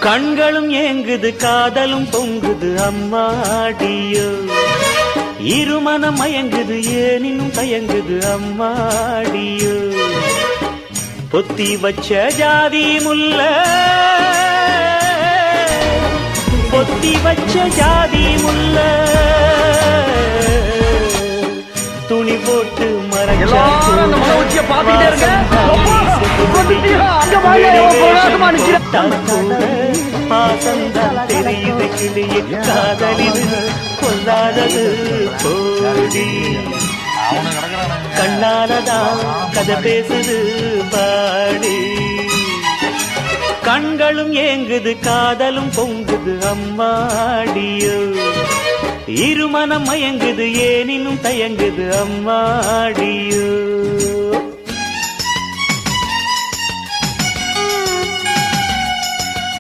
கண்களும் ஏங்குது காதலும் பொங்குது அம்மாடியோ, இருமனம் மயங்குது ஏனினும் தயங்குது அம்மாடியோ. பொத்தி வச்ச ஜாதி முல்ல, பொத்தி வச்ச ஜாதி முல்ல, துணி போட்டு மறைச்சா பாசந்தான் தெரியுது கிளியே, காதலிது கொல்லாதது போடி. கண்ணாலதான் கதை பேசுது பாடி. கண்களும் ஏங்குது காதலும் பொங்குது அம்மாடியோ, இருமனம் மயங்குது ஏனினும் தயங்குது அம்மாடியோ.